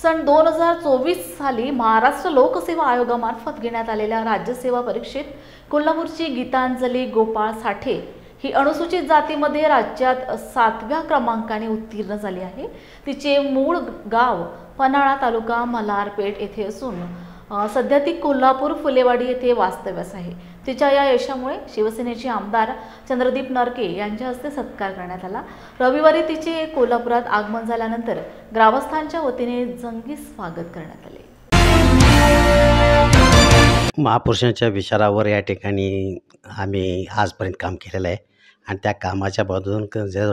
सन 2024 साली महाराष्ट्र लोकसेवा आयोगामार्फत घेण्यात आलेल्या राज्यसेवा परीक्षेत कोल्हापूरची गीतांजली गोपाळ साठे ही अनुसूचित जातीमध्ये राज्यात 7व्या क्रमांकाने उत्तीर्ण झाली आहे। तिचे मूळ गाव पन्हाळा तालुका मल्हारपेठ येथे असून सध्या ती कोल्हापूर फुलेवाडी येथे वास्तव्यास आहे। तिच्या या यशामुळे शिवसेनेचे आमदार चंद्रदीप नरके यांच्या हस्ते सत्कार करण्यात आला। रविवारी तिचे कोल्हापुरात आगमन झाल्यानंतर ग्रामस्थांच्या वतीने जंगी स्वागत करण्यात आले। महापुरुषांच्या विचारावर या ठिकाणी आम्ही आजपर्यंत काम केलेलं आहे आणि त्या कामाच्या बाजून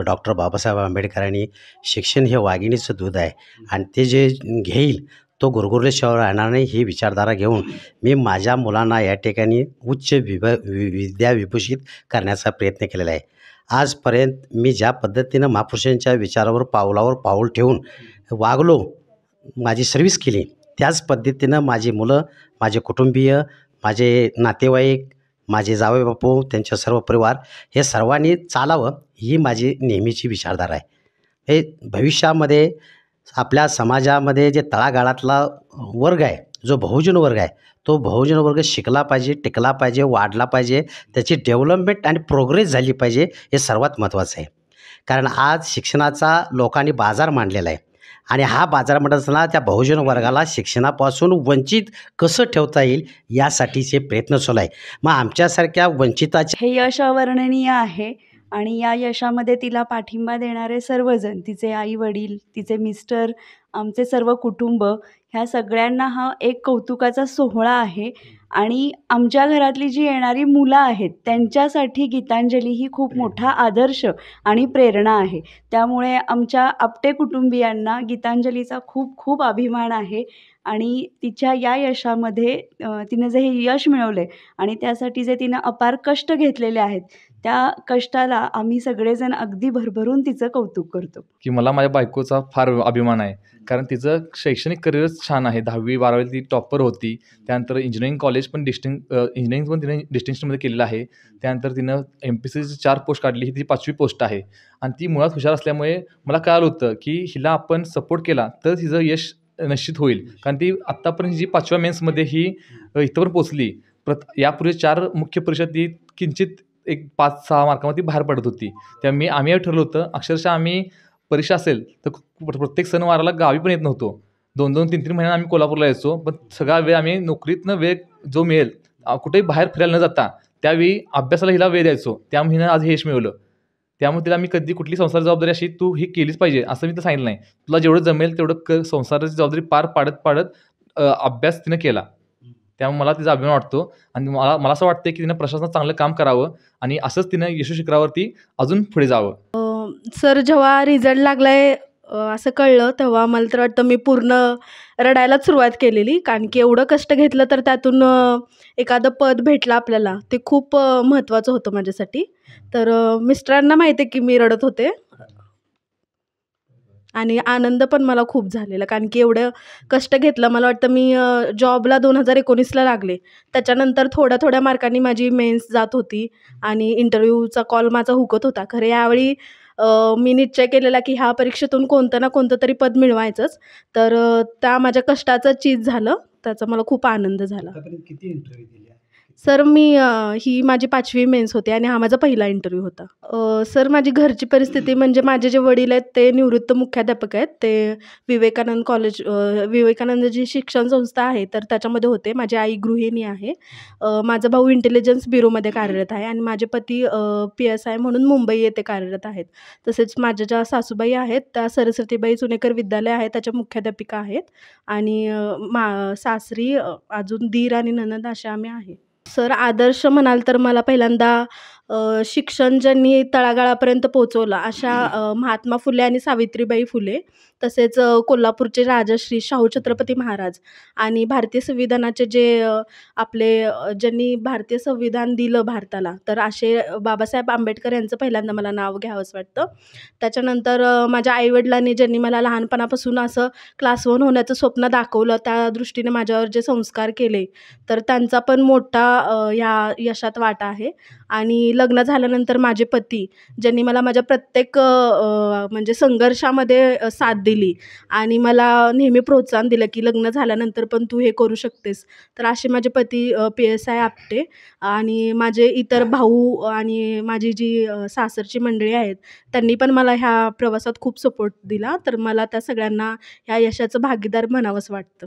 डॉक्टर बाबासाहेब आंबेडकरांनी शिक्षण हे वाघिणीचं दूध आहे आणि ते जे घेईल तो गुरगुरल्याशिवाय राहणार नाही ही विचारधारा घेऊन मी माझ्या मुलांना या ठिकाणी उच्च विद्या विभूषित करण्याचा प्रयत्न केलेला आहे। आजपर्यंत मी ज्या पद्धतीनं महापुरुषांच्या विचारावर पावलावर पाऊल ठेवून वागलो, माझी सर्व्हिस केली, त्याच पद्धतीनं माझी मुलं, माझे कुटुंबीय, माझे नातेवाईक, माझे जावई बापू, त्यांच्या सर्व परिवार हे सर्वांनी चालावं ही माझी नेहमीची विचारधारा आहे। हे भविष्यामध्ये आपल्या समाजामध्ये जे तळागाळातला वर्ग आहे, जो बहुजन वर्ग आहे, तो बहुजन वर्ग शिकला पाहिजे, टिकला पाहिजे, वाढला पाहिजे, त्याची डेव्हलपमेंट आणि प्रोग्रेस झाली पाहिजे, हे सर्वात महत्त्वाचं आहे। कारण आज शिक्षणाचा लोकांनी बाजार मांडलेला आहे आणि हा बाजार म्हणत असताना त्या बहुजन वर्गाला शिक्षणापासून वंचित कसं ठेवता येईल यासाठीचे प्रयत्न चालू आहे। मग आमच्यासारख्या वंचिताचे हे यश अवर्णनीय आहे आणि या यशामध्ये तिला पाठिंबा देणारे सर्वजण, तिचे आई वडील, तिचे मिस्टर, आमचे सर्व कुटुंब, ह्या सगळ्यांना हा एक कौतुकाचा सोहळा आहे। आणि आमच्या घरातली जी येणारी मुलं आहेत त्यांच्यासाठी गीतांजली ही खूप मोठा आदर्श आणि प्रेरणा आहे। त्यामुळे आमच्या आपटे कुटुंबियांना गीतांजलीचा खूप खूप अभिमान आहे आणि तिच्या या यशामध्ये तिनं जे हे यश मिळवले आणि त्यासाठी जे तिनं अपार कष्ट घेतलेले आहेत त्या कष्टाला आम्ही सगळेजण अगदी भरभरून तिचं कौतुक करतो। की मला माझ्या बायकोचा फार अभिमान आहे, कारण तिचं शैक्षणिक करिअरच छान आहे। 10वी 12वी ती टॉपर होती, त्यानंतर इंजिनिअरिंग कॉलेज पण इंजिनिअरिंग पण तिने डिस्टिंक्शनमध्ये केलेलं आहे। त्यानंतर तिनं MPSCची 4 पोस्ट काढली, ही ती 5वी पोस्ट आहे आणि ती मुळात हुशार असल्यामुळे मला कळालं होतं की हिला आपण सपोर्ट केला तर तिचं यश निश्चित होईल। कारण ती आत्तापर्यंत जी 5व्या मेन्समध्ये ही इथंवर पोचली, यापूर्वी 4 मुख्य परीक्षा ती किंचित एक 5-6 मार्कामध्ये बाहेर पडत होती। आम्ही ठरलं होतं, अक्षरशः आम्ही परीक्षा असेल तर प्रत्येक सणवाराला गावी पण येत नव्हतो, 2-2, 3-3 महिन्यांना आम्ही कोल्हापूरला यायचो, पण सगळा वेळ आम्ही नोकरीतनं वेळ जो मिळेल कुठेही बाहेर फिरायला न जाता त्यावेळी अभ्यासाला हिला वेळ द्यायचो। त्यामुळे आज हे यश मिळवलं। त्यामुळे तिला मी कधी कुठली संसार जबाबदारी अशी तू ही केलीच पाहिजे असं मी तर सांगितलं नाही, तुला जेवढं जमेल तेवढं संसाराची जबाबदारी पार पाडत अभ्यास तिनं केला। त्यामुळे मला तिचा अभिमान वाटतो आणि मला असं वाटतं की तिनं प्रशासनात चांगलं काम करावं आणि असंच तिनं यशस्वी शिखरावरती अजून पुढे जावं। सर, जेव्हा रिझल्ट लागलाय असं कळलं तेव्हा मला तर वाटतं मी पूर्ण रडायलाच सुरुवात केलेली, कारण की एवढं कष्ट घेतलं तर त्यातून एखादं पद भेटलं आपल्याला, ते खूप महत्त्वाचं होतं माझ्यासाठी। तर मिस्टरांना माहिती आहे की मी रडत होते आणि आनंद पण मला खूप झालेला, कारण की एवढं कष्ट घेतलं। मला वाटतं मी जॉबला 2019ला लागले, त्याच्यानंतर थोड्या मार्कांनी माझी मेन्स जात होती आणि इंटरव्ह्यूचा कॉल माझा हुकत होता। खरं यावेळी मी निश्चय केलेला की ह्या परीक्षेतून कोणतं ना कोणतं तरी पद मिळवायचंच। तर त्या माझ्या कष्टाचं चीज झालं, त्याचा मला खूप आनंद झाला। किती इंटरव्ह्यू दिले? सर, मी ही माझी 5वी मेन्स होती आणि हा माझा पहिला इंटरव्ह्यू होता। सर, माझी घरची परिस्थिती म्हणजे माझे जे वडील आहेत ते निवृत्त मुख्याध्यापक आहेत, ते विवेकानंद जी शिक्षण संस्था आहे तर त्याच्यामध्ये होते। माझी आई गृहिणी आहे, माझा भाऊ इंटेलिजन्स ब्युरोमध्ये कार्यरत आहे आणि माझे पती PSI म्हणून मुंबई येथे कार्यरत आहेत। तसेच माझ्या ज्या सासूबाई आहेत त्या सरस्वतीबाई चुनेकर विद्यालय आहे त्याच्या मुख्याध्यापिका आहेत आणि सासरी अजून दीर आणि नणंद असे आम्ही आहे। सर, आदर्श म्हणाल तर मला पहिल्यांदा शिक्षण ज्यांनी तळागाळापर्यंत पोहोचवलं अशा महात्मा फुले आणि सावित्रीबाई फुले, तसेच कोल्हापूरचे राजश्री शाहू छत्रपती महाराज आणि भारतीय संविधानाचे जे ज्यांनी भारतीय संविधान दिलं भारताला, तर असे बाबासाहेब आंबेडकर यांचं पहिल्यांदा मला नाव घ्यावंसं वाटतं। त्याच्यानंतर माझ्या आईवडिलांनी ज्यांनी मला लहानपणापासून असं क्लास 1 होण्याचं स्वप्न दाखवलं, त्या दृष्टीने माझ्यावर जे संस्कार केले, तर त्यांचा पण मोठा ह्या यशात वाटा आहे। आणि लग्न झाल्यानंतर माझे पती ज्यांनी मला माझ्या प्रत्येक म्हणजे संघर्षामध्ये साथ दिली आणि मला नेहमी प्रोत्साहन दिलं की लग्न झाल्यानंतर पण तू हे करू शकतेस. तर असे माझे पती PSI आपटे आणि माझे इतर भाऊ आणि माझी जी सासरची मंडळी आहेत त्यांनी पण मला ह्या प्रवासात खूप सपोर्ट दिला. तर मला त्या सगळ्यांना ह्या यशाचं भागीदार म्हणावंसं वाटतं.